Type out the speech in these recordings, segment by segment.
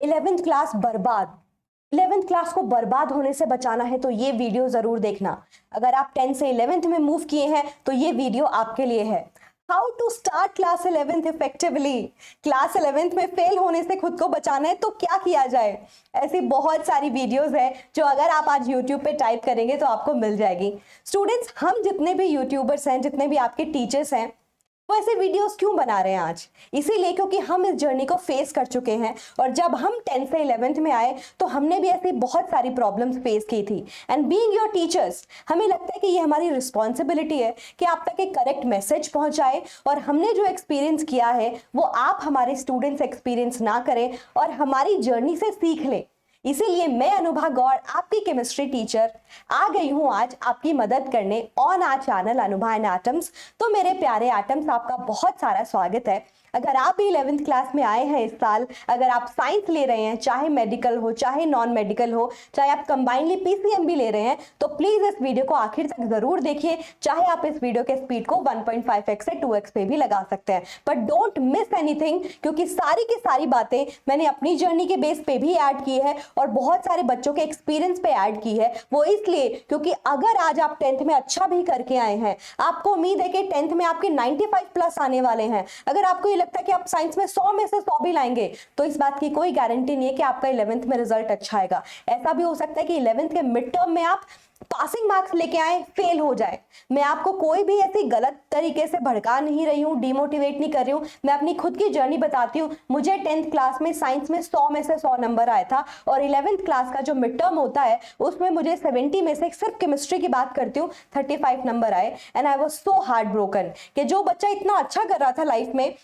11th class बर्बाद। 11th class को बर्बाद होने से बचाना है तो ये वीडियो जरूर देखना। अगर आप 10 से 11th में मूव किए हैं तो ये वीडियो आपके लिए है। How to start class 11th effectively. Class 11th में फेल होने से खुद को बचाना है तो क्या किया जाए। ऐसी बहुत सारी वीडियोस है जो अगर आप आज यूट्यूब पे टाइप करेंगे तो आपको मिल जाएगी। स्टूडेंट्स, हम जितने भी यूट्यूबर्स हैं, जितने भी आपके टीचर्स हैं, वो ऐसे वीडियोस क्यों बना रहे हैं आज? इसीलिए क्योंकि हम इस जर्नी को फेस कर चुके हैं और जब हम 10th से 11th में आए तो हमने भी ऐसी बहुत सारी प्रॉब्लम्स फेस की थी। एंड बीइंग योर टीचर्स, हमें लगता है कि ये हमारी रिस्पॉन्सिबिलिटी है कि आप तक एक करेक्ट मैसेज पहुंचाए और हमने जो एक्सपीरियंस किया है वो आप हमारे स्टूडेंट्स एक्सपीरियंस ना करें और हमारी जर्नी से सीख लें। इसीलिए मैं अनुभा गौड़, आपकी केमिस्ट्री टीचर, आ गई हूं आज आपकी मदद करने on our channel Anubha and Atoms. तो मेरे प्यारे एटम्स, आपका बहुत सारा स्वागत है। अगर आप भी 11th क्लास में आए हैं इस साल, अगर आप साइंस ले रहे हैं, चाहे मेडिकल हो चाहे नॉन मेडिकल हो, चाहे आप कंबाइनली पीसीएम भी ले रहे हैं, तो प्लीज इस वीडियो को आखिर तक जरूर देखिए। चाहे आप इस वीडियो के स्पीड को 1.5x से 2x पे भी लगा सकते हैं, बट डोंट मिस एनीथिंग, क्योंकि सारी की सारी बातें मैंने अपनी जर्नी के बेस पे भी ऐड की है और बहुत सारे बच्चों के एक्सपीरियंस पे ऐड की है। वो इसलिए क्योंकि अगर आज आप 10th में अच्छा भी करके आए हैं, आपको उम्मीद है कि 10th में आपके 95 प्लस आने वाले हैं, अगर आपको लगता है कि आप साइंस में 100 में से 100 भी लाएंगे, तो इस बात की कोई गारंटी नहीं है कि आपका 11th में रिजल्ट अच्छा आएगा। ऐसा भी हो सकता है कि 11th के मिड टर्म में आप पासिंग मार्क्स लेके आए, फेल हो जाए। मैं आपको कोई भी ऐसी गलत तरीके से भड़का नहीं रही हूँ, डिमोटिवेट नहीं कर रही हूँ, मैं अपनी खुद की जर्नी बताती हूँ। मुझे 10th क्लास में साइंस में 100 में से 100 नंबर आया था और 11th क्लास का जो मिड टर्म होता है उसमें मुझे 70 में से, सिर्फ केमिस्ट्री की बात करती हूँ, 35 नंबर आए। And I was so heart broken कि जो बच्चा इतना अच्छा कर रहा था लाइफ में,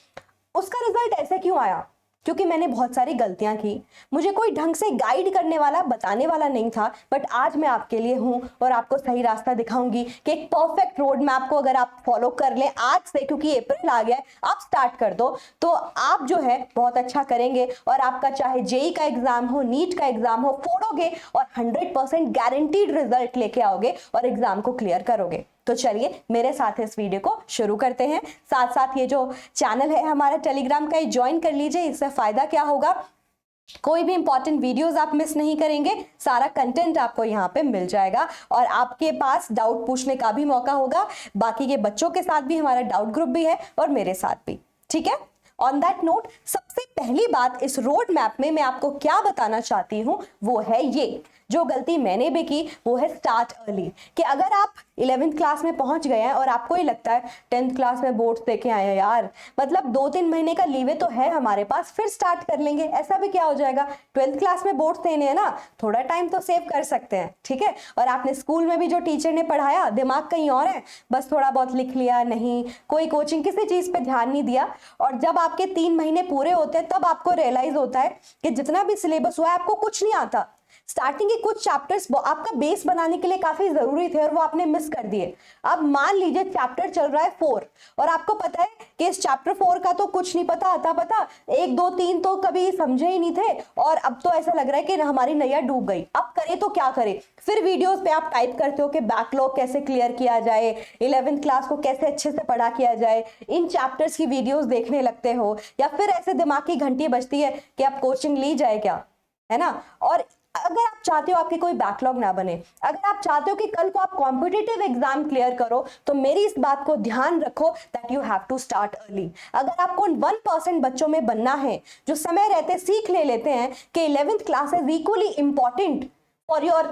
उसका रिजल्ट ऐसे क्यों आया? क्योंकि मैंने बहुत सारी गलतियां की, मुझे कोई ढंग से गाइड करने वाला, बताने वाला नहीं था। बट आज मैं आपके लिए हूं और आपको सही रास्ता दिखाऊंगी कि एक परफेक्ट रोड मैप को अगर आप फॉलो कर लें आज से, क्योंकि अप्रैल आ गया है, आप स्टार्ट कर दो, तो आप जो है बहुत अच्छा करेंगे और आपका चाहे जेई का एग्जाम हो, नीट का एग्जाम हो, फोड़ोगे और 100% गारंटीड रिजल्ट लेके आओगे और एग्जाम को क्लियर करोगे। तो चलिए मेरे साथ इस वीडियो को शुरू करते हैं। साथ साथ ये जो चैनल है हमारा टेलीग्राम का, ये ज्वाइन कर लीजिए। इससे फायदा क्या होगा, कोई भी इंपॉर्टेंट वीडियोस आप मिस नहीं करेंगे, सारा कंटेंट आपको यहाँ पे मिल जाएगा और आपके पास डाउट पूछने का भी मौका होगा। बाकी के बच्चों के साथ भी हमारा डाउट ग्रुप भी है और मेरे साथ भी, ठीक है। ऑन दैट नोट, सबसे पहली बात इस रोड मैप में मैं आपको क्या बताना चाहती हूं वो है ये, जो गलती मैंने भी की वो है स्टार्ट अर्ली। कि अगर आप 11th क्लास में पहुंच गए हैं और आपको ये लगता है 10th क्लास में बोर्ड्स देके आए हैं यार, मतलब 2-3 महीने का लीवे तो है हमारे पास, फिर स्टार्ट कर लेंगे, ऐसा भी क्या हो जाएगा, 12th क्लास में बोर्ड्स देने हैं ना, थोड़ा टाइम तो सेव कर सकते हैं, ठीक है। और आपने स्कूल में भी जो टीचर ने पढ़ाया, दिमाग कहीं और है, बस थोड़ा बहुत लिख लिया, नहीं कोई कोचिंग किसी चीज पे ध्यान नहीं दिया। और जब आपके 3 महीने पूरे होते हैं तब आपको रियलाइज होता है कि जितना भी सिलेबस हुआ है आपको कुछ नहीं आता। स्टार्टिंग के कुछ चैप्टर्स आपका बेस बनाने के लिए काफी जरूरी थे और वो आपने मिस कर दिए। अब मान लीजिए चैप्टर चल रहा है 4 और आपको पता है कि इस चैप्टर 4 का तो कुछ नहीं पता, आता पता 1 2 3 तो कभी समझे ही नहीं थे और अब तो ऐसा लग रहा है कि हमारी नैया डूब गई, अब करे तो क्या करे। फिर वीडियोस पे आप टाइप करते हो कि बैकलॉग कैसे क्लियर किया जाए, 11th क्लास को कैसे अच्छे से पढ़ा किया जाए, इन चैप्टर्स की वीडियोस देखने लगते हो, या फिर ऐसे दिमाग की घंटी बजती है कि अब कोचिंग ली जाए क्या, है ना। और अगर आप चाहते हो आपकी कोई बैकलॉग ना बने, अगर आप चाहते हो कि कल को आप कॉम्पिटिटिव एग्जाम क्लियर करो, तो मेरी इस बात को ध्यान रखो that you have to start early. अगर आपको 1% बच्चों में बनना है जो समय रहते सीख लेते हैं कि 11th class is equally important for your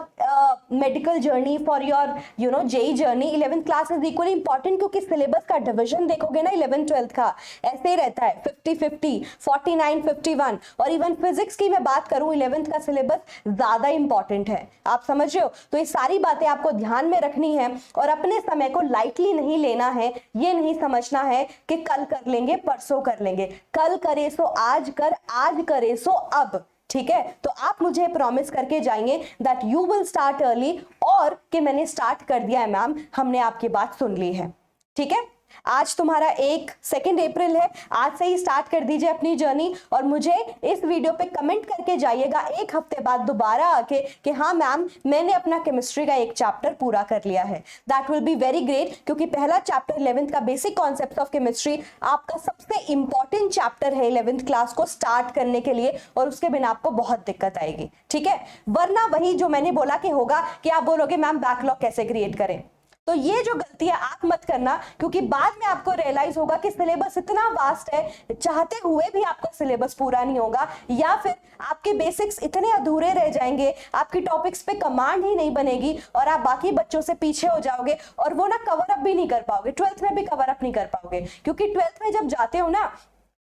medical journey, for your JEE journey, 11th class is equally important, क्योंकि सिलेबस का डिवीजन देखोगे ना 11th 12th का ऐसे ही रहता है 50-50, 49-51। और इवन फिजिक्स की मैं बात करूं, 11th का सिलेबस ज्यादा इंपॉर्टेंट है, आप समझ रहे हो। तो ये सारी बातें आपको ध्यान में रखनी है और अपने समय को लाइटली नहीं लेना है। ये नहीं समझना है कि कल कर लेंगे, परसों कर लेंगे, कल करे सो आज कर, आज करे सो अब, ठीक है। तो आप मुझे प्रॉमिस करके जाइए that you will start early और कि मैंने स्टार्ट कर दिया है मैम, हमने आपकी बात सुन ली है, ठीक है। आज तुम्हारा 2 अप्रैल है, आज से ही स्टार्ट कर दीजिए अपनी जर्नी और मुझे इस वीडियो पे कमेंट करके जाइएगा 1 हफ्ते बाद दोबारा आके कि हाँ मैम मैंने अपना केमिस्ट्री का एक चैप्टर पूरा कर लिया है। That will be very great, क्योंकि पहला चैप्टर 11th का बेसिक कॉन्सेप्ट ऑफ केमिस्ट्री आपका सबसे इंपॉर्टेंट चैप्टर है 11th क्लास को स्टार्ट करने के लिए, और उसके बिना आपको बहुत दिक्कत आएगी, ठीक है। वरना वही जो मैंने बोला कि होगा कि आप बोलोगे मैम बैकलॉग कैसे क्रिएट करें, तो ये जो गलतियां आप मत करना, क्योंकि बाद में आपको रियलाइज होगा कि सिलेबस इतना वास्ट है, चाहते हुए भी आपका सिलेबस पूरा नहीं होगा, या फिर आपके बेसिक्स इतने अधूरे रह जाएंगे, आपकी टॉपिक्स पे कमांड ही नहीं बनेगी और आप बाकी बच्चों से पीछे हो जाओगे और वो ना कवर अप भी नहीं कर पाओगे, 12th में भी कवर अप नहीं कर पाओगे, क्योंकि 12th में जब जाते हो ना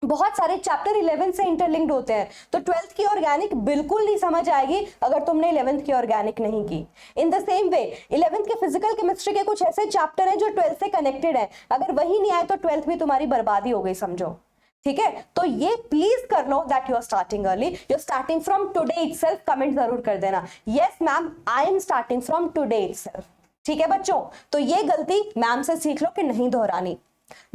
बहुत सारे चैप्टर 11 से इंटरलिंक्ड होते हैं, तो 12th की ऑर्गेनिक बिल्कुल नहीं समझ आएगी अगर तुमने 11th की ऑर्गेनिक नहीं की। In the same way 11th के फिजिकल केमिस्ट्री के कुछ ऐसे चैप्टर हैं जो 12th से कनेक्टेड हैं, अगर वही नहीं आए तो 12th भी तुम्हारी बर्बादी हो गई समझो, ठीक है। तो ये प्लीज कर लो that you are starting early, you are starting from today itself. Comment जरूर कर देना yes ma'am I am starting from today itself, ठीक है बच्चों। तो ये गलती मैम से सीख लो कि नहीं दोहरानी।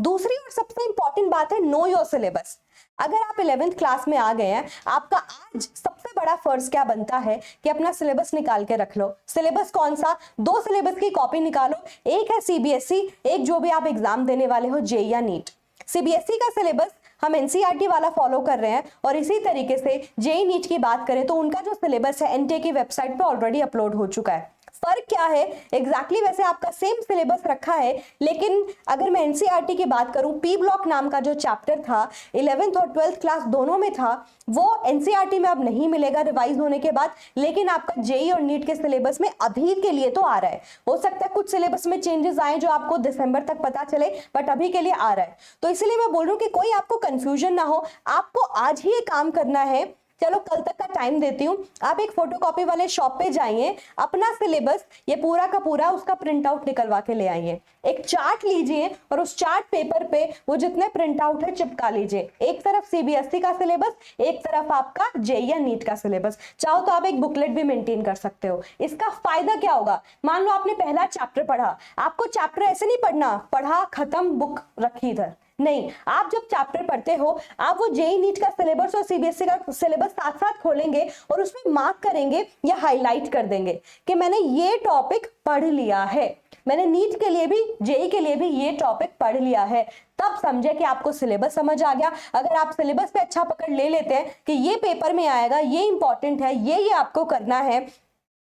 दूसरी और सबसे इंपॉर्टेंट बात है नो योर सिलेबस। अगर आप 11th क्लास में आ गए हैं, आपका आज सबसे बड़ा फर्ज क्या बनता है कि अपना सिलेबस निकाल के रख लो। सिलेबस कौन सा? 2 सिलेबस की कॉपी निकालो, एक है सीबीएसई, एक जो भी आप एग्जाम देने वाले हो जेईई या नीट। सीबीएसई का सिलेबस हम एनसीईआरटी वाला फॉलो कर रहे हैं, और इसी तरीके से जेईई नीट की बात करें तो उनका जो सिलेबस है एनटीए की वेबसाइट पे ऑलरेडी अपलोड हो चुका है। फर्क क्या है? एग्जैक्टली वैसे आपका सेम सिलेबस रखा है, लेकिन अगर मैं एनसीईआरटी की बात करूं, पी ब्लॉक नाम का जो चैप्टर था 11th और 12th क्लास दोनों में था, वो एनसीईआरटी में अब नहीं मिलेगा रिवाइज होने के बाद, लेकिन आपका जेईई और नीट के सिलेबस में अभी के लिए तो आ रहा है। हो सकता है कुछ सिलेबस में चेंजेस आए जो आपको दिसंबर तक पता चले, बट अभी के लिए आ रहा है। तो इसलिए मैं बोल रही हूँ कि कोई आपको कंफ्यूजन ना हो, आपको आज ही ये काम करना है। चलो कल तक का टाइम देती हूँ, आप एक फोटोकॉपी वाले शॉप पे जाइए, अपना सिलेबस ये पूरा का पूरा उसका प्रिंट आउट निकलवा के ले आइए, एक चार्ट लीजिए और उस चार्ट पेपर पे वो जितने प्रिंट आउट है चिपका लीजिए। एक तरफ सीबीएसई का सिलेबस, एक तरफ आपका जेईई या नीट का सिलेबस। चाहो तो आप एक बुकलेट भी मेंटेन कर सकते हो। इसका फायदा क्या होगा? मान लो आपने पहला चैप्टर पढ़ा, आपको चैप्टर ऐसे नहीं पढ़ना पढ़ा खत्म बुक रखी इधर, नहीं, आप जब चैप्टर पढ़ते हो आप वो जेईई नीट का सिलेबस और सीबीएसई का सिलेबस साथ साथ खोलेंगे और उसमें मार्क करेंगे या हाईलाइट कर देंगे कि मैंने ये टॉपिक पढ़ लिया है, मैंने नीट के लिए भी जेईई के लिए भी ये टॉपिक पढ़ लिया है। तब समझे कि आपको सिलेबस समझ आ गया। अगर आप सिलेबस पे अच्छा पकड़ ले लेते हैं कि ये पेपर में आएगा, ये इंपॉर्टेंट है, ये आपको करना है,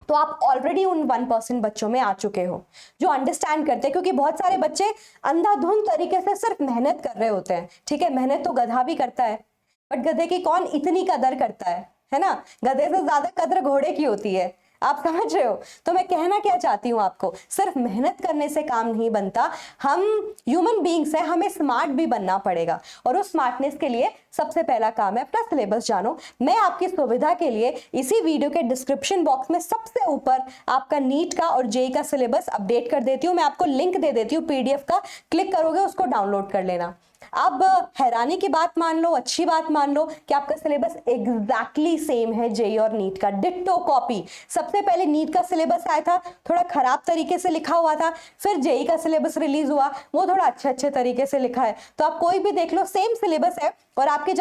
तो आप ऑलरेडी उन 1% बच्चों में आ चुके हो जो अंडरस्टैंड करते हैं। क्योंकि बहुत सारे बच्चे अंधाधुंध तरीके से सिर्फ मेहनत कर रहे होते हैं, ठीक है, मेहनत तो गधा भी करता है, बट गधे की कौन इतनी कदर करता है ना? गधे से ज्यादा कदर घोड़े की होती है, आप समझ रहे हो? तो मैं कहना क्या चाहती हूँ आपको, सिर्फ मेहनत करने से काम नहीं बनता, हम ह्यूमन बीइंग्स हैं, हमें स्मार्ट भी बनना पड़ेगा, और उस स्मार्टनेस के लिए सबसे पहला काम है अपना सिलेबस जानो। मैं आपकी सुविधा के लिए इसी वीडियो के डिस्क्रिप्शन बॉक्स में सबसे ऊपर आपका नीट का और जेईई का सिलेबस अपडेट कर देती हूँ, मैं आपको लिंक दे देती हूँ पीडीएफ का, क्लिक करोगे उसको डाउनलोड कर लेना। अब हैरानी की बात मान लो, अच्छी बात मान लो कि आपका सिलेबस एग्जैक्टली सेम है जेईई और नीट का, डिट्टो कॉपी। सबसे पहले नीट का सिलेबस आया था, थोड़ा खराब तरीके से लिखा हुआ था, फिर जेईई का सिलेबस रिलीज हुआ, वो थोड़ा अच्छे तरीके से लिखा है। तो आप कोई भी देख लो, सेम सिलेबस है, और आपको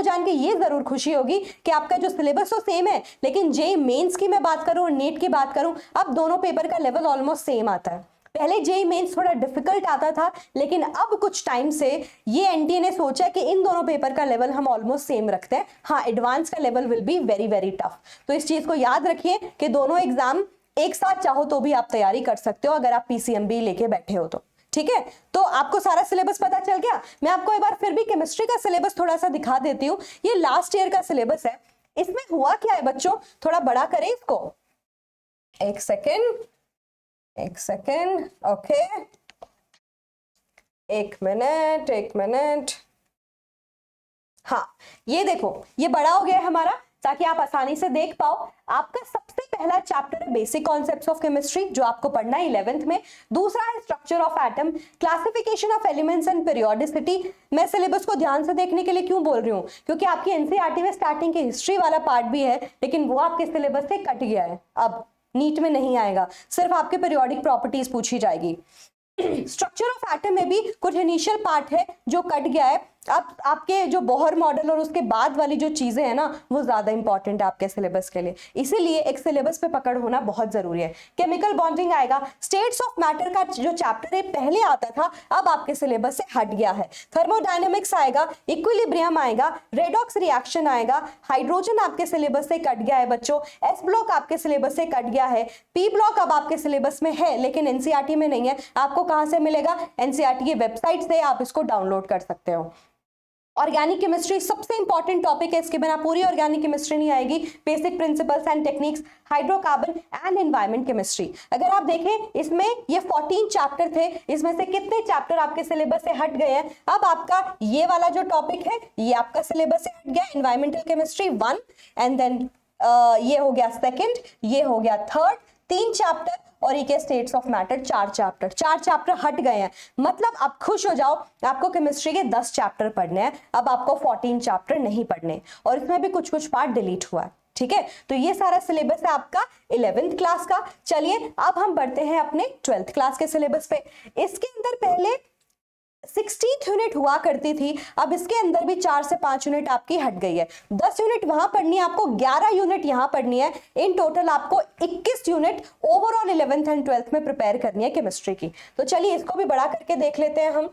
जान के ये जरूर खुशी होगी कि आपका जो सिलेबस तो सेम है, लेकिन जेईई मेंस की मैं बात करूं और नीट की बात करूं, अब दोनों पेपर का लेवल ऑलमोस्ट सेम आता है। पहले जेईई मेंस थोड़ा डिफिकल्ट आता था, लेकिन अब कुछ टाइम से ये एनटीए ने सोचा कि इन दोनों पेपर का लेवल हम ऑलमोस्ट सेम रखते हैं। हाँ, एडवांस का level will be very very tough. तो इस चीज को याद रखिए कि दोनों एग्जाम एक साथ चाहो तो भी आप तैयारी कर सकते हो, अगर आप पीसीएमबी लेके बैठे हो तो, ठीक है। तो आपको सारा सिलेबस पता चल गया। मैं आपको एक बार फिर भी केमिस्ट्री का सिलेबस थोड़ा सा दिखा देती हूँ। ये लास्ट ईयर का सिलेबस है। इसमें हुआ क्या है बच्चों, थोड़ा बड़ा करें इसको, एक सेकेंड, ओके, एक मिनट। हाँ, ये देखो, ये बड़ा हो गया है हमारा, ताकि आप आसानी से देख पाओ। आपका सबसे पहला चैप्टर है बेसिक कॉन्सेप्ट्स ऑफ केमिस्ट्री, जो आपको पढ़ना है 11th में। दूसरा है structure of atom, classification of elements and periodicity. मैं सिलेबस को ध्यान से देखने के लिए क्यों बोल रही हूँ, क्योंकि आपकी एनसीईआरटी में स्टार्टिंग की हिस्ट्री वाला पार्ट भी है, लेकिन वो आपके सिलेबस से कट गया है, अब नीट में नहीं आएगा, सिर्फ आपके पीरियोडिक प्रॉपर्टीज पूछी जाएगी। स्ट्रक्चर ऑफ एटम में भी कुछ इनिशियल पार्ट है जो कट गया है। अब आपके जो बोहर मॉडल और उसके बाद वाली जो चीजें हैं ना वो ज्यादा इंपॉर्टेंट है आपके सिलेबस के लिए, इसीलिए एक सिलेबस पे पकड़ होना बहुत जरूरी है। केमिकल बॉन्डिंग आएगा, स्टेट्स ऑफ मैटर का जो चैप्टर है पहले आता था अब आपके सिलेबस से हट गया है। थर्मोडायनेमिक्स आएगा, इक्विलिब्रियम आएगा, रेडॉक्स रिएक्शन आएगा, हाइड्रोजन आपके सिलेबस से कट गया है बच्चों, एस ब्लॉक आपके सिलेबस से कट गया है, पी ब्लॉक अब आपके सिलेबस में है लेकिन एनसीईआरटी में नहीं है। आपको कहां से मिलेगा? एनसीईआरटी की वेबसाइट से आप इसको डाउनलोड कर सकते हो। ऑर्गेनिक केमिस्ट्री सबसे इंपॉर्टेंट टॉपिक है, इसके बिना पूरी ऑर्गेनिक केमिस्ट्री नहीं आएगी। Basic principles and techniques, hydrocarbon and environment chemistry. अगर आप देखें इसमें ये 14 चैप्टर थे, इसमें से कितने चैप्टर आपके सिलेबस से हट गए हैं? अब आपका ये वाला जो टॉपिक है ये आपका सिलेबस से हट गया, एनवायरमेंटल केमिस्ट्री 1 एंड देन ये हो गया सेकेंड, ये हो गया थर्ड, 3 चैप्टर, और ये स्टेट्स ऑफ मैटर 4 चैप्टर हट गए हैं। मतलब आप खुश हो जाओ, आपको केमिस्ट्री के 10 चैप्टर पढ़ने हैं, अब आपको 14 चैप्टर नहीं पढ़ने, और इसमें भी कुछ कुछ पार्ट डिलीट हुआ है। ठीक है, तो ये सारा सिलेबस है आपका 11th क्लास का। चलिए अब हम बढ़ते हैं अपने 12th क्लास के सिलेबस पे। इसके अंदर पहले 16th यूनिट हुआ करती थी, अब इसके अंदर भी 4 से 5 यूनिट आपकी हट गई है। 10 यूनिट वहां पढ़नी है आपको, 11 यूनिट यहां पढ़नी है। इन टोटल आपको 21 unit overall 11th and 12th में प्रिपेयर करनी है केमिस्ट्री की। तो चलिए इसको भी बड़ा करके देख लेते हैं हम।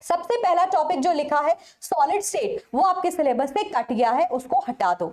सबसे पहला टॉपिक जो लिखा है सॉलिड स्टेट, वो आपके सिलेबस से कट गया है, उसको हटा दो।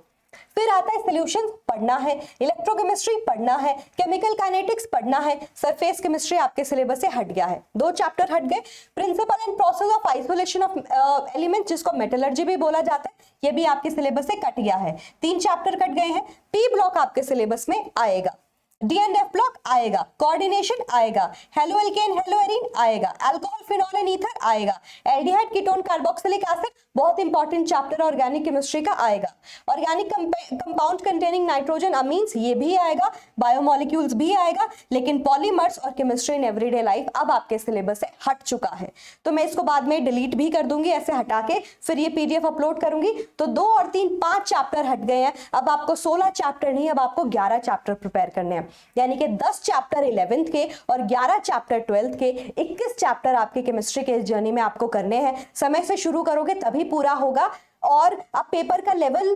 फिर आता है सॉल्यूशंस पढ़ना है, इलेक्ट्रोकेमिस्ट्री पढ़ना है, केमिकल काइनेटिक्स पढ़ना है, सरफेस केमिस्ट्री आपके सिलेबस से हट गया है, 2 चैप्टर हट गए। Principle and process of isolation of element, जिसको मेटलर्जी भी बोला जाता है, ये भी आपके सिलेबस से कट गया है, 3 चैप्टर कट गए हैं। पी ब्लॉक आपके सिलेबस में आएगा, डी एंड एफ ब्लॉक आएगा, कोऑर्डिनेशन आएगा, हेलो एल्केन हेलो एरीन आएगा, अल्कोहल फिनॉल एंड ईथर आएगा, एल्डिहाइड कीटोन कार्बोक्सिलिक एसिड बहुत इंपॉर्टेंट चैप्टर ऑर्गेनिक केमिस्ट्री का आएगा, organic compound containing nitrogen amines ये भी आएगा, बायोमोलिक्यूल्स भी आएगा, लेकिन पॉलीमर्स और केमिस्ट्री इन एवरीडे लाइफ अब आपके सिलेबस से हट चुका है। तो मैं इसको बाद में डिलीट भी कर दूंगी, ऐसे हटा के फिर ये पीडीएफ अपलोड करूंगी। तो 2 और 3 5 चैप्टर हट गए हैं, अब आपको 16 चैप्टर नहीं, अब आपको 11 चैप्टर प्रिपेयर करने हैं, यानी कि 10 चैप्टर 11th के और 11 चैप्टर 12th के, 21 चैप्टर आपके केमिस्ट्री के इस जर्नी में आपको करने हैं। समय से शुरू करोगे तभी पूरा होगा, और अब पेपर का लेवल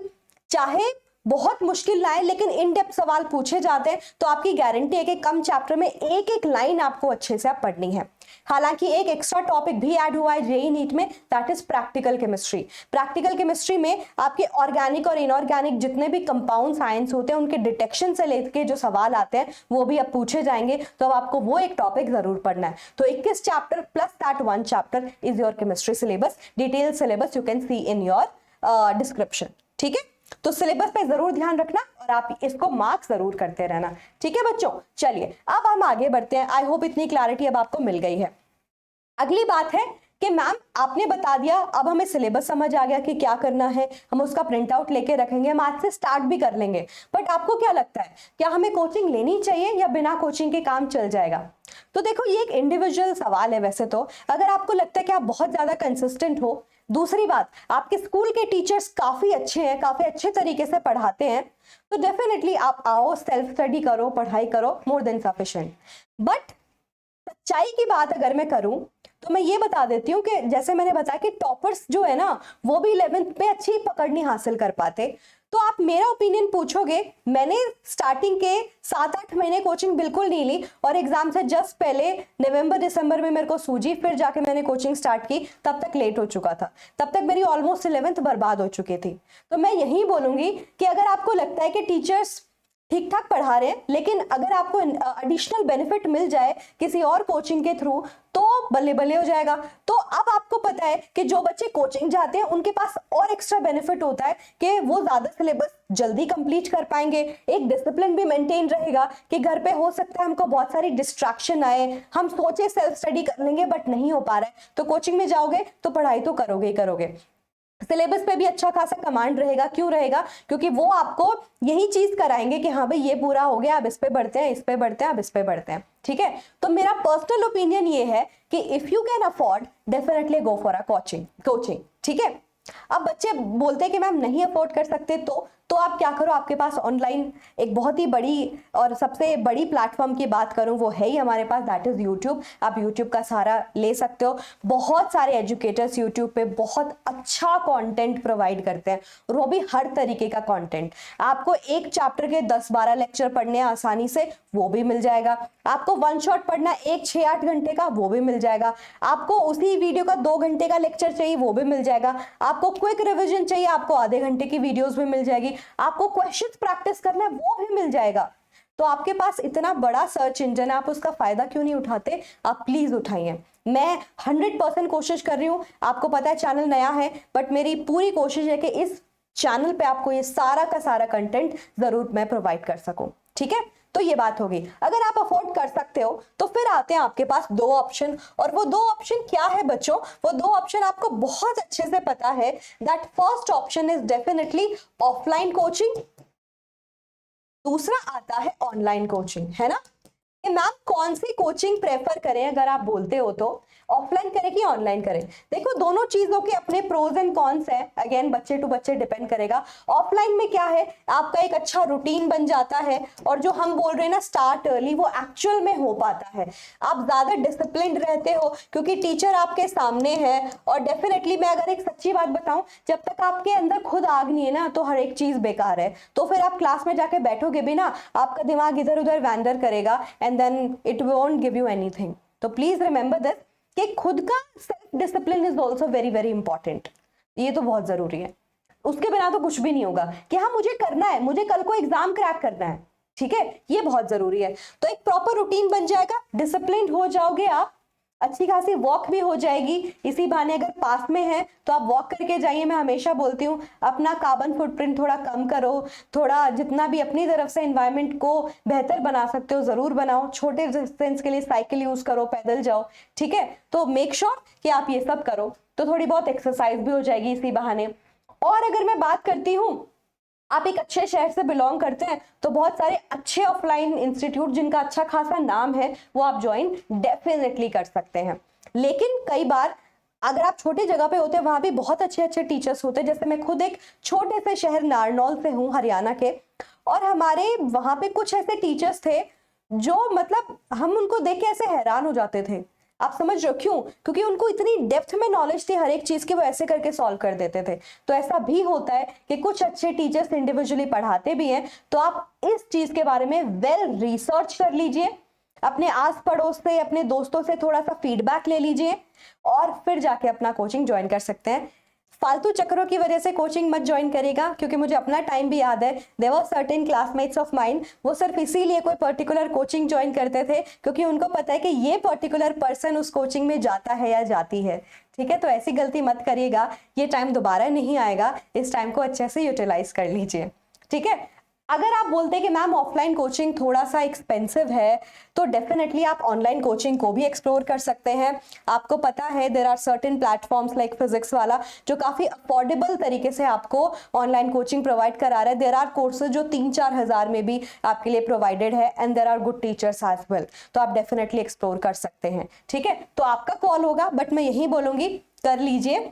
चाहे बहुत मुश्किल ना है लेकिन इन डेप्थ सवाल पूछे जाते हैं, तो आपकी गारंटी है कि कम चैप्टर में एक एक लाइन आपको अच्छे से पढ़नी है। हालांकि एक एक्स्ट्रा टॉपिक भी ऐड हुआ है जेईई नीट में, that is practical chemistry. Practical chemistry में आपके ऑर्गेनिक और इनऑर्गेनिक जितने भी कंपाउंड साइंस होते हैं उनके डिटेक्शन से लेके जो सवाल आते हैं वो भी अब पूछे जाएंगे, तो अब आपको वो एक टॉपिक जरूर पढ़ना है। तो 21 chapter plus that 1 chapter is your chemistry syllabus. Detail syllabus you can see in your description. ठीक है, तो सिलेबस पे जरूर ध्यान रखना और आप इसको मार्क्स जरूर करते रहना। ठीक है बच्चों, चलिए अब हम आगे बढ़ते हैं। आई होप इतनी क्लैरिटी अब आपको मिल गई है। अगली बात है कि मैम आपने बता दिया, अब हमें सिलेबस समझ आ गया कि क्या करना है, हम उसका प्रिंट आउट लेके रखेंगे, हम आज से स्टार्ट भी कर लेंगे। बट आपको क्या लगता है, क्या हमें कोचिंग लेनी चाहिए या बिना कोचिंग के काम चल जाएगा? तो देखो ये एक इंडिविजुअल सवाल है। वैसे तो अगर आपको लगता है कि आप बहुत ज्यादा कंसिस्टेंट हो, दूसरी बात आपके स्कूल के टीचर्स काफी अच्छे हैं, काफी अच्छे तरीके से पढ़ाते हैं, तो डेफिनेटली आप आओ, सेल्फ स्टडी करो, पढ़ाई करो, मोर देन सफिशिएंट। बट सच्चाई की बात अगर मैं करूं तो मैं ये बता देती हूँ कि जैसे मैंने बताया कि टॉपर्स जो है ना वो भी 11th में अच्छी पकड़ नहीं हासिल कर पाते। तो आप मेरा ओपिनियन पूछोगे, मैंने स्टार्टिंग के 7-8 महीने कोचिंग बिल्कुल नहीं ली, और एग्जाम से जस्ट पहले नवंबर दिसंबर में मेरे को सूझी, फिर जाके मैंने कोचिंग स्टार्ट की, तब तक लेट हो चुका था, तब तक मेरी ऑलमोस्ट 11th बर्बाद हो चुकी थी। तो मैं यही बोलूंगी कि अगर आपको लगता है कि टीचर्स ठीक ठाक पढ़ा रहे हैं, लेकिन अगर आपको एडिशनल बेनिफिट मिल जाए किसी और कोचिंग के थ्रू तो बल्ले बल्ले हो जाएगा। तो अब आपको पता है कि जो बच्चे कोचिंग जाते हैं उनके पास और एक्स्ट्रा बेनिफिट होता है कि वो ज्यादा सिलेबस जल्दी कंप्लीट कर पाएंगे, एक डिसिप्लिन भी मेंटेन रहेगा कि घर पे हो सकता है हमको बहुत सारी डिस्ट्रैक्शन आए, हम सोचे सेल्फ स्टडी कर लेंगे बट नहीं हो पा रहा है, तो कोचिंग में जाओगे तो पढ़ाई तो करोगे ही करोगे। सिलेबस पे भी अच्छा खासा कमांड रहेगा। क्यों रहेगा? क्योंकि वो आपको यही चीज कराएंगे कि हाँ भाई ये पूरा हो गया, अब इस पे बढ़ते हैं, इस पे बढ़ते हैं, अब इस पे बढ़ते हैं। ठीक है, तो मेरा पर्सनल ओपिनियन ये है कि if you can afford definitely go for a coaching. ठीक है, अब बच्चे बोलते हैं कि मैम नहीं अफोर्ड कर सकते, तो आप क्या करो, आपके पास ऑनलाइन एक बहुत ही बड़ी और सबसे बड़ी प्लेटफॉर्म की बात करूं वो है ही हमारे पास, दैट इज यूट्यूब। आप यूट्यूब का सहारा ले सकते हो। बहुत सारे एजुकेटर्स यूट्यूब पे बहुत अच्छा कंटेंट प्रोवाइड करते हैं, और वो भी हर तरीके का कंटेंट। आपको एक चैप्टर के 10-12 लेक्चर पढ़ने हैं आसानी से, वो भी मिल जाएगा। आपको वन शॉट पढ़ना है 1-6-8 घंटे का, वो भी मिल जाएगा। आपको उसी वीडियो का 2 घंटे का लेक्चर चाहिए, वो भी मिल जाएगा। आपको क्विक रिविजन चाहिए, आपको आधे घंटे की वीडियोस भी मिल जाएगी। आपको क्वेश्चंस प्रैक्टिस करना है, वो भी मिल जाएगा। तो आपके पास इतना बड़ा सर्च इंजन है, आप उसका फायदा क्यों नहीं उठाते? आप प्लीज उठाइए। मैं 100% कोशिश कर रही हूं, आपको पता है चैनल नया है, बट मेरी पूरी कोशिश है कि इस चैनल पे आपको ये सारा का सारा कंटेंट जरूर मैं प्रोवाइड कर सकूं। ठीक है, तो ये बात होगी। अगर आप अफोर्ड कर सकते हो तो फिर आते हैं आपके पास 2 ऑप्शन, और वो 2 ऑप्शन क्या है बच्चों? वो 2 ऑप्शन आपको बहुत अच्छे से पता है। That first option is definitely offline coaching, दूसरा आता है ऑनलाइन कोचिंग, है ना? मैम कौन सी कोचिंग प्रेफर करें? अगर आप बोलते हो तो ऑफलाइन करें कि ऑनलाइन करें? देखो दोनों चीजों के अपने प्रोज एंड कॉन्स है, अगेन बच्चे टू बच्चे डिपेंड करेगा। ऑफलाइन में क्या है, आपका एक अच्छा रूटीन बन जाता है, और जो हम बोल रहे हैं ना स्टार्ट अर्ली, वो एक्चुअल में हो पाता है। आप ज्यादा डिसिप्लिन रहते हो क्योंकि टीचर आपके सामने है। और डेफिनेटली मैं अगर एक सच्ची बात बताऊं, जब तक आपके अंदर खुद आग नहीं है ना, तो हर एक चीज बेकार है। तो फिर आप क्लास में जाके बैठोगे भी ना, आपका दिमाग इधर उधर वैंडर करेगा, and then it won't give you anything. तो प्लीज रिमेंबर दिस कि खुद का self discipline is also very very important. ये तो बहुत जरूरी है, उसके बिना तो कुछ भी नहीं होगा कि हाँ मुझे करना है, मुझे कल को एग्जाम क्रैक करना है। ठीक है, ये बहुत जरूरी है। तो एक प्रॉपर रूटीन बन जाएगा, डिसिप्लिन हो जाओगे आप, अच्छी खासी वॉक भी हो जाएगी। इसी बहाने अगर पास में है तो आप वॉक करके जाइए। मैं हमेशा बोलती हूँ अपना कार्बन फुटप्रिंट थोड़ा कम करो, थोड़ा जितना भी अपनी तरफ से एनवायरनमेंट को बेहतर बना सकते हो जरूर बनाओ। छोटे डिस्टेंस के लिए साइकिल यूज करो, पैदल जाओ। ठीक है, तो मेक श्योर कि आप ये सब करो, तो थोड़ी बहुत एक्सरसाइज भी हो जाएगी इसी बहाने। और अगर मैं बात करती हूँ, आप एक अच्छे शहर से बिलोंग करते हैं तो बहुत सारे अच्छे ऑफलाइन इंस्टीट्यूट जिनका अच्छा खासा नाम है वो आप ज्वाइन डेफिनेटली कर सकते हैं। लेकिन कई बार अगर आप छोटी जगह पे होते हैं, वहां भी बहुत अच्छे अच्छे टीचर्स होते हैं। जैसे मैं खुद एक छोटे से शहर नारनौल से हूँ, हरियाणा के, और हमारे वहां पे कुछ ऐसे टीचर्स थे जो मतलब हम उनको देख के ऐसे हैरान हो जाते थे। आप समझ रहे हो क्यों? क्योंकि उनको इतनी डेप्थ में नॉलेज थी हर एक चीज की, वो ऐसे करके सॉल्व कर देते थे। तो ऐसा भी होता है कि कुछ अच्छे टीचर्स इंडिविजुअली पढ़ाते भी हैं। तो आप इस चीज के बारे में वेल रिसर्च कर लीजिए, अपने आस पड़ोस से, अपने दोस्तों से थोड़ा सा फीडबैक ले लीजिए, और फिर जाके अपना कोचिंग ज्वाइन कर सकते हैं। फालतू चक्करों की वजह से कोचिंग मत ज्वाइन करेगा, क्योंकि मुझे अपना टाइम भी याद है। There were certain classmates of mine, वो सिर्फ इसीलिए कोई पर्टिकुलर कोचिंग ज्वाइन करते थे क्योंकि उनको पता है कि ये पर्टिकुलर पर्सन उस कोचिंग में जाता है या जाती है। ठीक है, तो ऐसी गलती मत करिएगा, ये टाइम दोबारा नहीं आएगा। इस टाइम को अच्छे से यूटिलाइज कर लीजिए। ठीक है, अगर आप बोलते हैं कि मैम ऑफलाइन कोचिंग थोड़ा सा एक्सपेंसिव है, तो डेफिनेटली आप ऑनलाइन कोचिंग को भी एक्सप्लोर कर सकते हैं। आपको पता है there are certain platforms like Physics Wallah जो काफी अफोर्डेबल तरीके से आपको ऑनलाइन कोचिंग प्रोवाइड करा रहा है। देयर आर कोर्सेज जो 3-4 हज़ार में भी आपके लिए प्रोवाइडेड है, and there are good teachers as well. तो आप डेफिनेटली एक्सप्लोर कर सकते हैं। ठीक है, तो आपका कॉल होगा, बट मैं यही बोलूंगी कर लीजिए।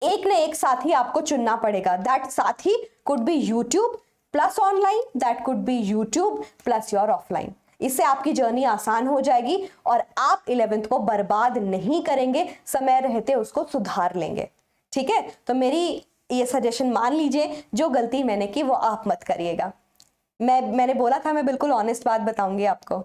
एक न एक साथी आपको चुनना पड़ेगा। दैट साथी could be YouTube plus online, that could be YouTube plus your offline. इससे आपकी जर्नी आसान हो जाएगी और आप 11th को बर्बाद नहीं करेंगे, समय रहते उसको सुधार लेंगे। ठीक है, तो मेरी ये सजेशन मान लीजिए, जो गलती मैंने की वो आप मत करिएगा। मैंने बोला था मैं बिल्कुल ऑनेस्ट बात बताऊंगी आपको।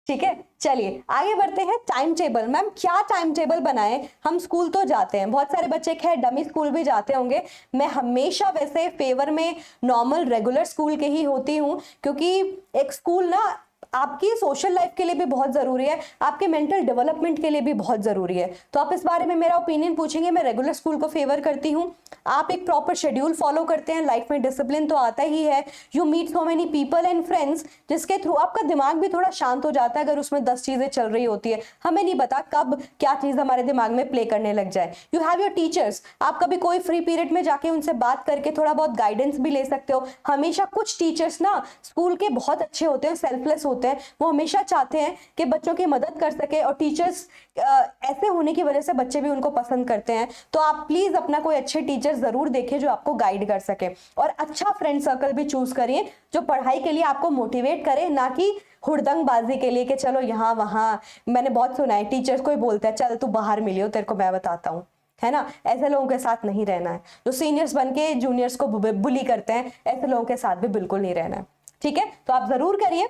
ठीक है, चलिए आगे बढ़ते हैं। टाइम टेबल, मैम क्या टाइम टेबल बनाएं? हम स्कूल तो जाते हैं, बहुत सारे बच्चे खैर डमी स्कूल भी जाते होंगे। मैं हमेशा वैसे फेवर में नॉर्मल रेगुलर स्कूल के ही होती हूँ, क्योंकि एक स्कूल ना आपकी सोशल लाइफ के लिए भी बहुत जरूरी है, आपके मेंटल डेवलपमेंट के लिए भी बहुत जरूरी है। तो आप इस बारे में मेरा ओपिनियन पूछेंगे, मैं रेगुलर स्कूल को फेवर करती हूँ। आप एक प्रॉपर शेड्यूल फॉलो करते हैं, लाइफ में डिसिप्लिन तो आता ही है। You meet so many people and friends, जिसके थ्रू आपका दिमाग भी थोड़ा शांत हो जाता है। अगर उसमें 10 चीजें चल रही होती है, हमें नहीं पता कब क्या चीज हमारे दिमाग में प्ले करने लग जाए। यू हैव योर टीचर्स, आप कभी कोई फ्री पीरियड में जाके उनसे बात करके थोड़ा बहुत गाइडेंस भी ले सकते हो। हमेशा कुछ टीचर्स ना स्कूल के बहुत अच्छे होते हैं, सेल्फलेस होते हैं वो हमेशा चाहते हैं कि बच्चों की मदद कर सके, और टीचर्स ऐसे होने की वजह से बच्चे भी उनको पसंद करते हैं। तो आप प्लीज अपना कोई अच्छे टीचर जरूर देखें जो आपको गाइड कर सके, और अच्छा फ्रेंड सर्कल भी चूज करिए जो पढ़ाई के लिए आपको मोटिवेट करे, ना कि हुड़दंगबाजी के लिए कि चलो यहाँ वहाँ। मैंने बहुत सुना है टीचर्स को ही बोलते हैं चल तू बाहर मिलियो तेरे को मैं बताता हूँ, है ना। ऐसे लोगों के साथ नहीं रहना है, जो सीनियर्स बन के जूनियर्स को बुली करते हैं, ऐसे लोगों के साथ भी बिल्कुल नहीं रहना है, ठीक है। तो आप जरूर करिए।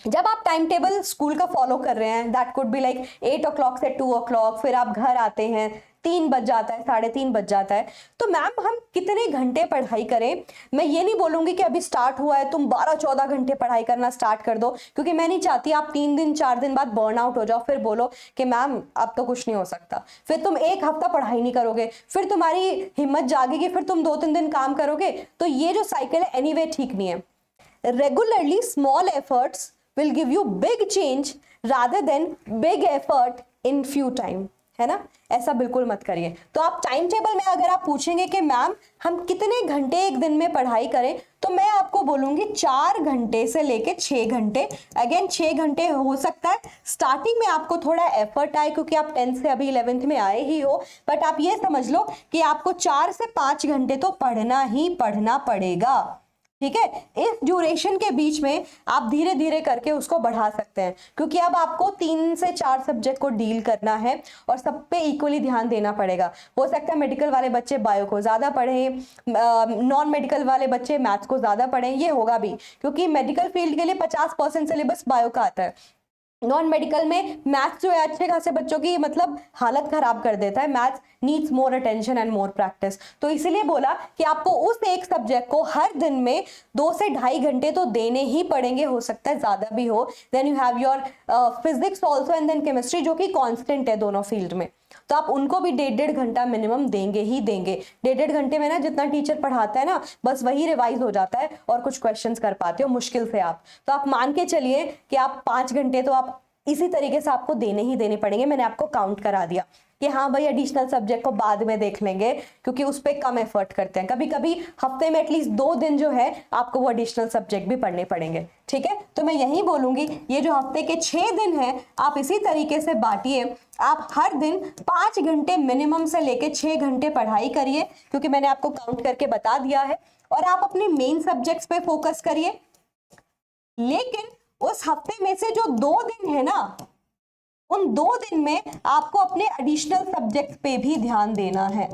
जब आप टाइम टेबल स्कूल का फॉलो कर रहे हैं, that could be like 8 o'clock से 2 o'clock, फिर आप घर आते हैं 3 बज जाता है, 3:30 बज जाता है, तो मैम हम कितने घंटे पढ़ाई करें? मैं ये नहीं बोलूंगी कि अभी स्टार्ट हुआ है तुम 12-14 घंटे पढ़ाई करना स्टार्ट कर दो, क्योंकि मैं नहीं चाहती आप 3 दिन 4 दिन बाद बर्न आउट हो जाओ, फिर बोलो कि मैम अब तो कुछ नहीं हो सकता, फिर तुम एक हफ्ता पढ़ाई नहीं करोगे, फिर तुम्हारी हिम्मत जागेगी, फिर तुम 2-3 दिन काम करोगे, तो ये जो साइकिल है एनीवे ठीक नहीं है। Regularly small efforts will give you big change rather than big effort in few time, है ना। ऐसा बिल्कुल मत करिए। तो आप टाइम टेबल में अगर आप पूछेंगे कि मैम हम कितने घंटे एक दिन में पढ़ाई करें, तो मैं आपको बोलूंगी 4 घंटे से लेके 6 घंटे। अगेन 6 घंटे हो सकता है स्टार्टिंग में आपको थोड़ा एफर्ट आए, क्योंकि आप 10th से अभी 11th में आए ही हो, बट आप ये समझ लो कि आपको 4 से 5 घंटे तो पढ़ना ही पढ़ना पड़ेगा, ठीक है। इस ड्यूरेशन के बीच में आप धीरे धीरे करके उसको बढ़ा सकते हैं, क्योंकि अब आपको 3 से 4 सब्जेक्ट को डील करना है और सब पे इक्वली ध्यान देना पड़ेगा। हो सकता है मेडिकल वाले बच्चे बायो को ज्यादा पढ़ें, नॉन मेडिकल वाले बच्चे मैथ्स को ज्यादा पढ़ें, ये होगा भी, क्योंकि मेडिकल फील्ड के लिए 50% सिलेबस बायो का आता है। नॉन मेडिकल में मैथ्स जो है अच्छे खासे बच्चों की मतलब हालत खराब कर देता है। Maths needs more attention and more practice. तो इसीलिए बोला कि आपको उस एक सब्जेक्ट को हर दिन में 2 से 2.5 घंटे तो देने ही पड़ेंगे, हो सकता है ज्यादा भी हो। Then you have your physics also and then chemistry, जो कि कांस्टेंट है दोनों फील्ड में, तो आप उनको भी 1.5 घंटा मिनिमम देंगे ही देंगे। 1.5 घंटे में ना जितना टीचर पढ़ाता है ना बस वही रिवाइज हो जाता है और कुछ क्वेश्चंस कर पाते हो मुश्किल से आप। तो आप मान के चलिए कि आप 5 घंटे तो आप इसी तरीके से आपको देने ही देने पड़ेंगे। मैंने आपको काउंट करा दिया कि हाँ भाई एडिशनल सब्जेक्ट को बाद में देख लेंगे, क्योंकि उस पर कम एफर्ट करते हैं। कभी कभी हफ्ते में एटलीस्ट 2 दिन जो है आपको वो एडिशनल सब्जेक्ट भी पढ़ने पड़ेंगे, ठीक है। तो मैं यही बोलूंगी ये जो हफ्ते के 6 दिन है आप इसी तरीके से बांटिए। आप हर दिन 5 घंटे मिनिमम से लेके 6 घंटे पढ़ाई करिए, क्योंकि मैंने आपको काउंट करके बता दिया है, और आप अपने मेन सब्जेक्ट्स पे फोकस करिए। लेकिन उस हफ्ते में से जो 2 दिन है ना, उन 2 दिन में आपको अपने एडिशनल सब्जेक्ट पे भी ध्यान देना है,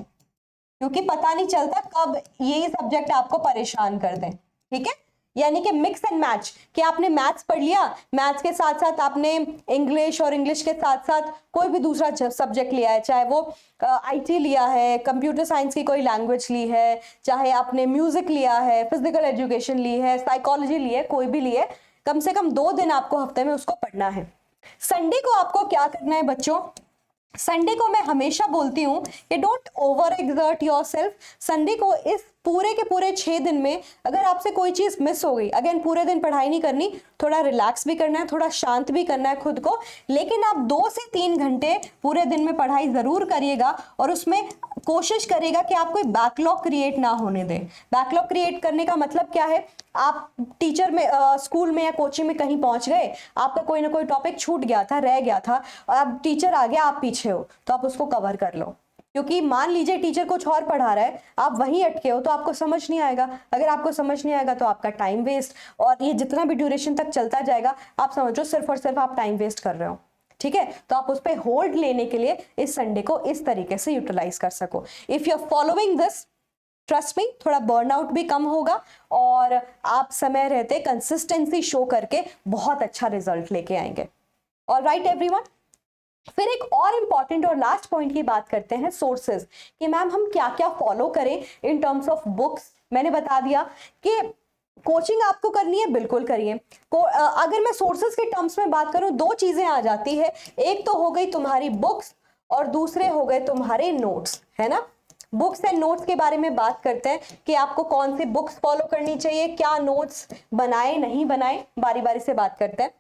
क्योंकि पता नहीं चलता कब ये सब्जेक्ट आपको परेशान कर दें, ठीक है। यानी कि मिक्स एंड मैच, कि आपने मैथ्स पढ़ लिया, मैथ्स के साथ साथ आपने इंग्लिश, और इंग्लिश के साथ साथ कोई भी दूसरा सब्जेक्ट लिया है, चाहे वो आईटी लिया है, कंप्यूटर साइंस की कोई लैंग्वेज ली है, चाहे आपने म्यूजिक लिया है, फिजिकल एजुकेशन ली है, साइकोलॉजी ली है, कोई भी लिए, कम से कम 2 दिन आपको हफ्ते में उसको पढ़ना है। संडे को आपको क्या करना है बच्चों? संडे को मैं हमेशा बोलती हूँ कि don't over exert yourself. Sunday को इस पूरे के पूरे 6 दिन में अगर आपसे कोई चीज मिस हो गई, अगेन पूरे दिन पढ़ाई नहीं करनी, थोड़ा रिलैक्स भी करना है, थोड़ा शांत भी करना है खुद को, लेकिन आप 2 से 3 घंटे पूरे दिन में पढ़ाई जरूर करिएगा, और उसमें कोशिश करिएगा कि आप कोई बैकलॉग क्रिएट ना होने दें। बैकलॉग क्रिएट करने का मतलब क्या है? आप टीचर में स्कूल में या कोचिंग में कहीं पहुंच गए, आपका कोई ना कोई टॉपिक छूट गया था, रह गया था, और अब टीचर आ गया, आप पीछे हो, तो आप उसको कवर कर लो। क्योंकि मान लीजिए टीचर कुछ और पढ़ा रहा है, आप वहीं अटके हो, तो आपको समझ नहीं आएगा। अगर आपको समझ नहीं आएगा तो आपका टाइम वेस्ट, और ये जितना भी ड्यूरेशन तक चलता जाएगा आप समझो सिर्फ और सिर्फ आप टाइम वेस्ट कर रहे हो, ठीक है। तो आप उस पर होल्ड लेने के लिए इस संडे को इस तरीके से यूटिलाइज कर सको। If you are following this, trust me, थोड़ा बर्नआउट भी कम होगा, और आप समय रहते कंसिस्टेंसी शो करके बहुत अच्छा रिजल्ट लेके आएंगे। ऑलराइट एवरीवन, फिर एक और इंपॉर्टेंट और लास्ट पॉइंट की बात करते हैं, सोर्सेज, कि मैम हम क्या क्या फॉलो करें इन टर्म्स ऑफ बुक्स। मैंने बता दिया कि कोचिंग आपको करनी है, बिल्कुल करिए। अगर मैं सोर्सेज के टर्म्स में बात करूं, 2 चीजें आ जाती है, एक तो हो गई तुम्हारी बुक्स और दूसरे हो गए तुम्हारे नोट्स, है ना। बुक्स एंड नोट्स के बारे में बात करते हैं कि आपको कौन सी बुक्स फॉलो करनी चाहिए, क्या नोट्स बनाए नहीं बनाए, बारी बारी से बात करते हैं।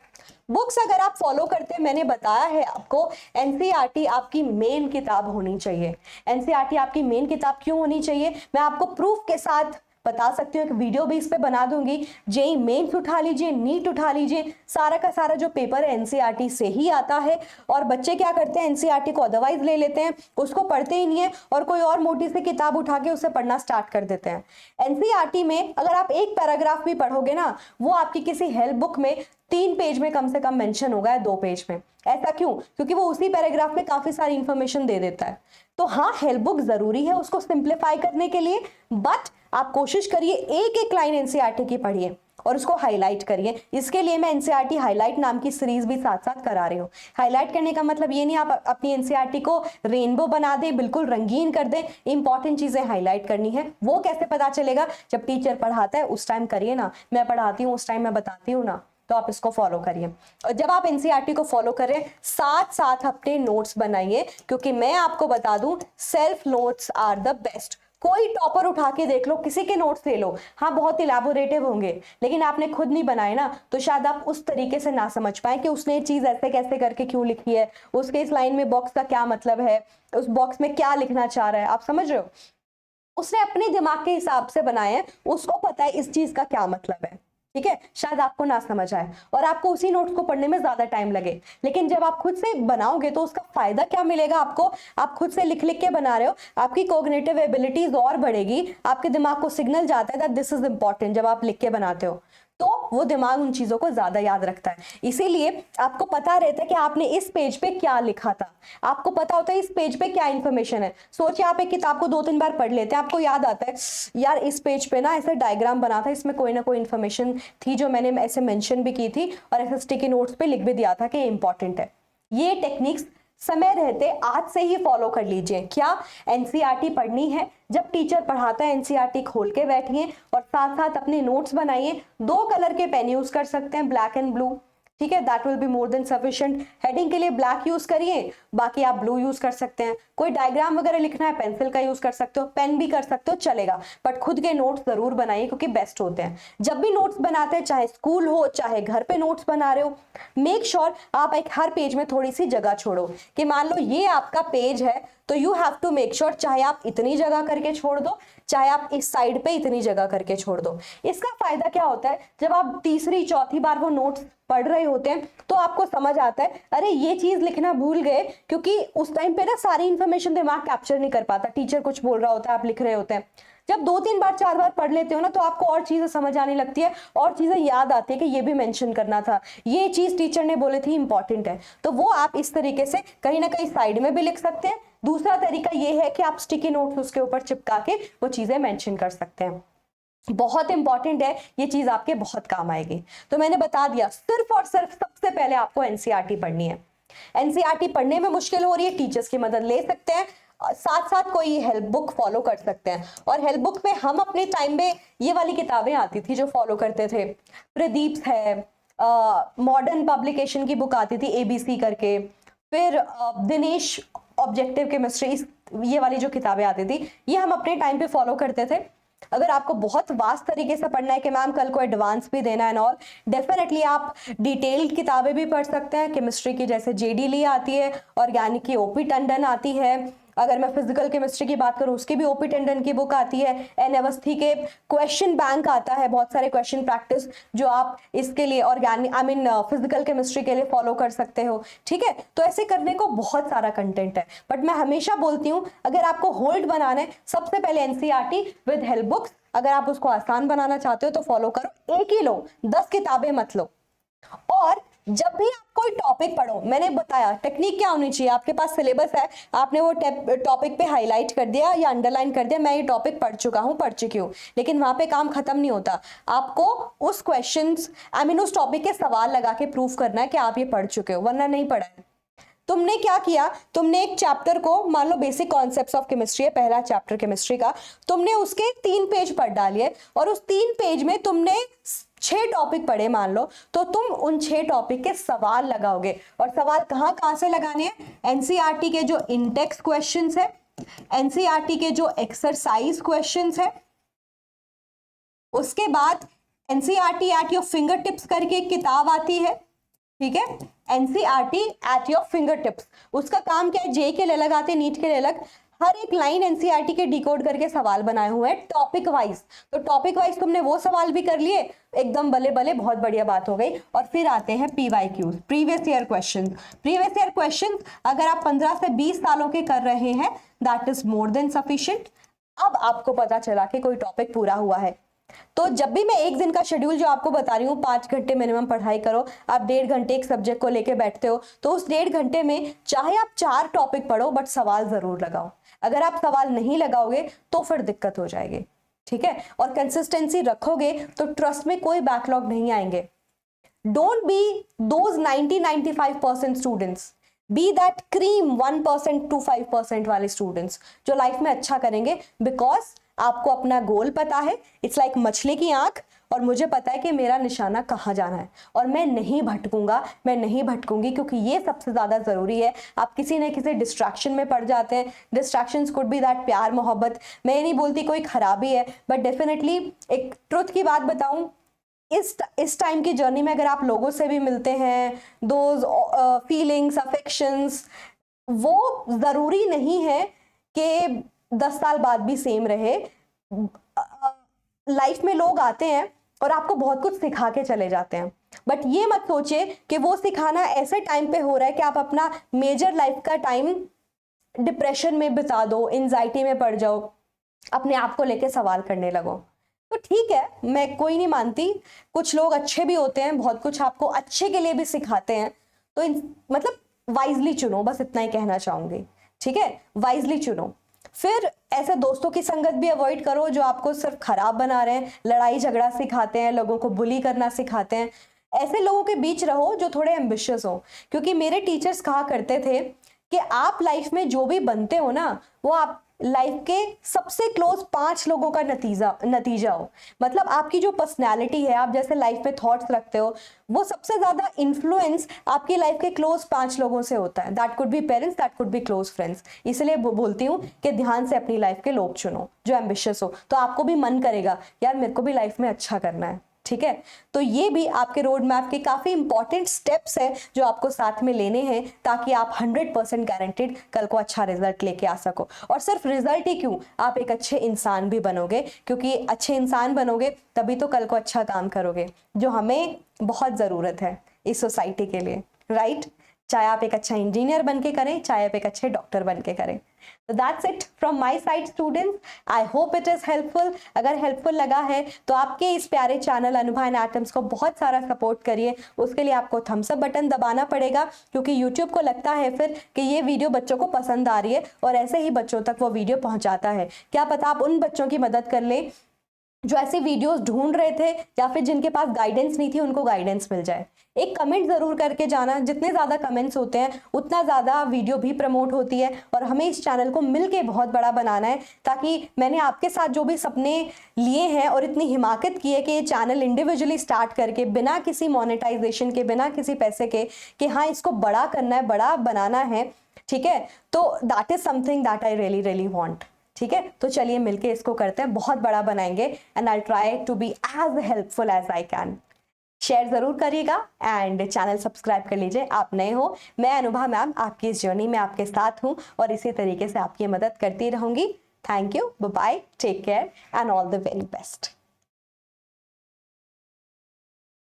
बुक्स अगर आप फॉलो करते हैं, मैंने बताया है आपको, एनसीईआरटी आपकी मेन किताब होनी चाहिए। एनसीईआरटी आपकी मेन किताब क्यों होनी चाहिए, मैं आपको प्रूफ के साथ बता सकती हूँ, एक वीडियो भी इस पे बना दूंगी। जेईई मेंस उठा लीजिए, नीट उठा लीजिए, सारा का सारा जो पेपर है एनसीईआरटी से ही आता है। और बच्चे क्या करते हैं, एनसीईआरटी को अदरवाइज ले लेते हैं, उसको पढ़ते ही नहीं है और कोई और मोटी सी किताब उठा के उसे पढ़ना स्टार्ट कर देते हैं। एनसीईआरटी में अगर आप एक पैराग्राफ भी पढ़ोगे ना, वो आपकी किसी हेल्प बुक में 3 पेज में कम से कम मेंशन होगा, 2 पेज में। ऐसा क्यों? क्योंकि वो उसी पैराग्राफ में काफी सारी इंफॉर्मेशन दे देता है। तो हाँ, हेल्प बुक जरूरी है उसको सिंप्लीफाई करने के लिए, बट आप कोशिश करिए एक एक लाइन एनसीईआरटी की पढ़िए और उसको हाईलाइट करिए। इसके लिए मैं एनसीईआरटी हाईलाइट नाम की सीरीज भी साथ साथ करा रही हूँ। हाईलाइट करने का मतलब ये नहीं आप अपनी एनसीईआरटी को रेनबो बना दें, बिल्कुल रंगीन कर दें, इंपॉर्टेंट चीजें हाईलाइट करनी है। वो कैसे पता चलेगा? जब टीचर पढ़ाता है उस टाइम करिए ना, मैं पढ़ाती हूँ उस टाइम मैं बताती हूँ ना, तो आप इसको फॉलो करिए। और जब आप एनसीईआरटी को फॉलो कर रहे हैं, साथ साथ अपने नोट्स बनाइए, क्योंकि मैं आपको बता दूं self notes are the best. कोई टॉपर उठा के देख लो, किसी के नोट्स ले लो, हाँ बहुत इलैबोरेटिव होंगे, लेकिन आपने खुद नहीं बनाए ना, तो शायद आप उस तरीके से ना समझ पाए कि उसने ये चीज ऐसे कैसे करके क्यों लिखी है, उसके इस लाइन में बॉक्स का क्या मतलब है, उस बॉक्स में क्या लिखना चाह रहा है। आप समझ रहे हो? उसने अपने दिमाग के हिसाब से बनाए हैं, उसको पता है इस चीज का क्या मतलब है। ठीक है, शायद आपको ना समझ आए और आपको उसी नोट्स को पढ़ने में ज्यादा टाइम लगे, लेकिन जब आप खुद से बनाओगे तो उसका फायदा क्या मिलेगा आपको? आप खुद से लिख लिख के बना रहे हो, आपकी कॉग्निटिव एबिलिटीज और बढ़ेगी, आपके दिमाग को सिग्नल जाता है दैट दिस इज इंपॉर्टेंट। जब आप लिख के बनाते हो तो वो दिमाग उन चीजों को ज्यादा याद रखता है। इसीलिए आपको पता रहता है कि आपने इस पेज पे क्या लिखा था, आपको पता होता है इस पेज पे क्या इंफॉर्मेशन है। सोचिए आप एक किताब को 2-3 बार पढ़ लेते हैं, आपको याद आता है यार इस पेज पे ना ऐसे डायग्राम बना था, इसमें कोई ना कोई इन्फॉर्मेशन थी जो मैंने ऐसे मेंशन भी की थी और ऐसे स्टिकी नोट्स पे लिख भी दिया था कि इंपॉर्टेंट है। ये टेक्निक्स समय रहते आज से ही फॉलो कर लीजिए। क्या? एनसीईआरटी पढ़नी है, जब टीचर पढ़ाता है एनसीईआरटी खोल के बैठिए और साथ साथ अपने नोट्स बनाइए। 2 कलर के पेन यूज कर सकते हैं, ब्लैक एंड ब्लू, ठीक है, that will be more than sufficient. Heading के लिए ब्लैक यूज करिए, बाकी आप ब्लू यूज कर सकते हैं। कोई डायग्राम वगैरह लिखना है पेंसिल का यूज कर सकते हो, पेन भी कर सकते हो, चलेगा, बट खुद के नोट्स जरूर बनाइए क्योंकि बेस्ट होते हैं। जब भी नोट्स बनाते हैं, चाहे स्कूल हो चाहे घर पे नोट्स बना रहे हो, मेक श्योर आप एक हर पेज में थोड़ी सी जगह छोड़ो कि मान लो ये आपका पेज है तो you have to make sure चाहे आप इतनी जगह करके छोड़ दो, चाहे आप इस साइड पे इतनी जगह करके छोड़ दो। इसका फायदा क्या होता है, जब आप तीसरी चौथी बार वो नोट्स पढ़ रहे होते हैं तो आपको समझ आता है अरे ये चीज लिखना भूल गए, क्योंकि उस टाइम पे ना सारी इंफॉर्मेशन दिमाग कैप्चर नहीं कर पाता, टीचर कुछ बोल रहा होता है, आप लिख रहे होते हैं। जब 2-3 बार 4 बार पढ़ लेते हो ना तो आपको और चीजें समझ आने लगती है और चीजें याद आती है कि ये भी मेंशन करना था, ये चीज टीचर ने बोली थी इंपॉर्टेंट है। तो वो आप इस तरीके से कहीं ना कहीं साइड में भी लिख सकते हैं। दूसरा तरीका ये है कि आप स्टिकी नोट्स उसके ऊपर चिपका के वो चीजें मेंशन कर सकते हैं। बहुत इंपॉर्टेंट है, ये चीज आपके बहुत काम आएगी। तो मैंने बता दिया, सिर्फ और सिर्फ सबसे पहले आपको एनसीईआरटी पढ़नी है। एनसीईआरटी पढ़ने में मुश्किल हो रही है, टीचर्स की मदद ले सकते हैं, साथ साथ कोई हेल्प बुक फॉलो कर सकते हैं। और हेल्प बुक में हम अपने टाइम में ये वाली किताबें आती थी जो फॉलो करते थे, प्रदीप है, मॉडर्न पब्लिकेशन की बुक आती थी एबीसी करके, फिर दिनेश ऑब्जेक्टिव केमिस्ट्री, ये वाली जो किताबें आती थी ये हम अपने टाइम पे फॉलो करते थे। अगर आपको बहुत वास्ट तरीके से पढ़ना है कि मैम कल को एडवांस भी देना है और डेफिनेटली आप डिटेल्ड किताबें भी पढ़ सकते हैं। केमिस्ट्री की जैसे जेडी ली आती है, ऑर्गेनिक की ओपी टंडन आती है, अगर मैं फिजिकल केमिस्ट्री की बात करूं उसकी भी ओपी टंडन की बुक आती है, एन अवस्थी के क्वेश्चन बैंक आता है, बहुत सारे क्वेश्चन प्रैक्टिस जो आप इसके लिए ऑर्गेनिक फिजिकल केमिस्ट्री के लिए फॉलो कर सकते हो। ठीक है, तो ऐसे करने को बहुत सारा कंटेंट है, बट मैं हमेशा बोलती हूँ अगर आपको होल्ड बनाना है सबसे पहले एनसीईआरटी विद हेल्प बुक्स। अगर आप उसको आसान बनाना चाहते हो तो फॉलो करो, एक ही लो, 10 किताबें मत लो। और जब भी आप कोई टॉपिक पढ़ो, मैंने बताया टेक्निक क्या होनी चाहिए, आपके पास सिलेबस है, आपने वो टॉपिक पे हाईलाइट कर दिया या अंडरलाइन कर दिया, मैं ये टॉपिक पढ़ चुका हूँ, पढ़ चुकी हूँ, लेकिन वहां पे काम खत्म नहीं होता। आपको उस क्वेश्चंस उस टॉपिक के सवाल लगा के प्रूफ करना है कि आप ये पढ़ चुके हो, वरना नहीं पढ़ा है। तुमने क्या किया, तुमने एक चैप्टर को, मान लो बेसिक कॉन्सेप्ट्स ऑफ केमिस्ट्री है, पहला चैप्टर केमिस्ट्री का, तुमने उसके 3 पेज पढ़ डालिए और उस 3 पेज में तुमने 6 टॉपिक पढ़े मान लो, तो तुम उन 6 टॉपिक के सवाल लगाओगे। और सवाल कहां से लगाने हैं? एनसीईआरटी के जो इंडेक्स क्वेश्चंस है, एनसीईआरटी के जो एक्सरसाइज क्वेश्चंस है, उसके बाद NCERT at your finger tips करके एक किताब आती है, ठीक है, NCERT at your finger tips. उसका काम क्या है, जे के लिए अलग आते हैं, नीट के लिए अलग, हर एक लाइन एनसीईआरटी के डिकोड करके सवाल बनाए हुए हैं टॉपिक वाइज। तो टॉपिक वाइज तुमने वो सवाल भी कर लिए, एकदम भले भले, बहुत बढ़िया बात हो गई। और फिर आते हैं PYQs, previous year question. Previous year question अगर आप 15 से 20 सालों के कर रहे हैं, that is more than sufficient. अब आपको पता चला कि कोई टॉपिक पूरा हुआ है, तो जब भी मैं एक दिन का शेड्यूल जो आपको बता रही हूँ, 5 घंटे मिनिमम पढ़ाई करो, आप 1.5 घंटे एक सब्जेक्ट को लेके बैठते हो, तो उस 1.5 घंटे में चाहे आप 4 टॉपिक पढ़ो, बट सवाल जरूर लगाओ। अगर आप सवाल नहीं लगाओगे तो फिर दिक्कत हो जाएगी, ठीक है। और कंसिस्टेंसी रखोगे तो ट्रस्ट में कोई बैकलॉग नहीं आएंगे। Don't be those 90-95% students, be that cream 1% to 5% वाले स्टूडेंट्स जो लाइफ में अच्छा करेंगे, बिकॉज आपको अपना गोल पता है। इट्स लाइक मछली की आंख, और मुझे पता है कि मेरा निशाना कहाँ जाना है, और मैं नहीं भटकूंगा, मैं नहीं भटकूंगी, क्योंकि ये सबसे ज्यादा जरूरी है। आप किसी न किसी डिस्ट्रैक्शन में पड़ जाते हैं। डिस्ट्रैक्शंस कुड बी दैट प्यार मोहब्बत, मैं ये नहीं बोलती कोई खराबी है, बट डेफिनेटली एक ट्रुथ की बात बताऊं, इस टाइम की जर्नी में अगर आप लोगों से भी मिलते हैं, दोज फीलिंग्स, अफेक्शंस, वो जरूरी नहीं है कि 10 साल बाद भी सेम रहे। लाइफ में लोग आते हैं और आपको बहुत कुछ सिखा के चले जाते हैं, बट ये मत सोचिए कि वो सिखाना ऐसे टाइम पे हो रहा है कि आप अपना मेजर लाइफ का टाइम डिप्रेशन में बिता दो, एंजाइटी में पड़ जाओ, अपने आप को लेके सवाल करने लगो। तो ठीक है, मैं कोई नहीं मानती, कुछ लोग अच्छे भी होते हैं, बहुत कुछ आपको अच्छे के लिए भी सिखाते हैं, तो मतलब वाइजली चुनो, बस इतना ही कहना चाहूंगी, ठीक है। वाइजली चुनो। फिर ऐसे दोस्तों की संगत भी अवॉइड करो जो आपको सिर्फ खराब बना रहे हैं, लड़ाई झगड़ा सिखाते हैं, लोगों को बुली करना सिखाते हैं। ऐसे लोगों के बीच रहो जो थोड़े एम्बिशियस हो, क्योंकि मेरे टीचर्स कहा करते थे कि आप लाइफ में जो भी बनते हो ना, वो आप लाइफ के सबसे क्लोज 5 लोगों का नतीजा हो। मतलब आपकी जो पर्सनैलिटी है, आप जैसे लाइफ में थॉट्स रखते हो, वो सबसे ज्यादा इन्फ्लुएंस आपकी लाइफ के क्लोज 5 लोगों से होता है। That could be parents, that could be close friends. इसलिए बोलती हूँ कि ध्यान से अपनी लाइफ के लोग चुनो जो एम्बिशियस हो, तो आपको भी मन करेगा यार मेरे को भी लाइफ में अच्छा करना है, ठीक है। तो ये भी आपके रोड मैप के काफी इंपॉर्टेंट स्टेप्स हैं जो आपको साथ में लेने हैं, ताकि आप 100% गारंटेड कल को अच्छा रिजल्ट लेके आ सको। और सिर्फ रिजल्ट ही क्यों, आप एक अच्छे इंसान भी बनोगे, क्योंकि अच्छे इंसान बनोगे तभी तो कल को अच्छा काम करोगे, जो हमें बहुत जरूरत है इस सोसाइटी के लिए, राइट। चाहे आप एक अच्छा इंजीनियर बन के करें, चाहे आप एक अच्छे डॉक्टर बन के करें। तो that's it from my side students, I hope it is helpful. अगर हेल्पफुल लगा है तो आपके इस प्यारे चैनल अनुभा एंड एटम्स को बहुत सारा सपोर्ट करिए। उसके लिए आपको थम्स अप बटन दबाना पड़ेगा, क्योंकि यूट्यूब को लगता है फिर कि ये वीडियो बच्चों को पसंद आ रही है, और ऐसे ही बच्चों तक वो वीडियो पहुंचाता है। क्या पता आप उन बच्चों की मदद कर ले जो ऐसे वीडियोस ढूंढ रहे थे, या फिर जिनके पास गाइडेंस नहीं थी, उनको गाइडेंस मिल जाए। एक कमेंट जरूर करके जाना, जितने ज्यादा कमेंट्स होते हैं उतना ज्यादा वीडियो भी प्रमोट होती है, और हमें इस चैनल को मिलके बहुत बड़ा बनाना है, ताकि मैंने आपके साथ जो भी सपने लिए हैं और इतनी हिमाकत की है कि ये चैनल इंडिविजुअली स्टार्ट करके, बिना किसी मोनेटाइजेशन के, बिना किसी पैसे के, कि हाँ इसको बड़ा करना है, बड़ा बनाना है, ठीक है। तो that is something that I really really want, ठीक है। तो चलिए मिलके इसको करते हैं, बहुत बड़ा बनाएंगे, and I try to be as helpful as I can. Share जरूर करिएगा एंड चैनल सब्सक्राइब कर लीजिए, आप नए हो। मैं अनुभा मैम आपकी इस जर्नी में आपके साथ हूँ, और इसी तरीके से आपकी मदद करती रहूंगी। Thank you, bye bye, take care and all the very best.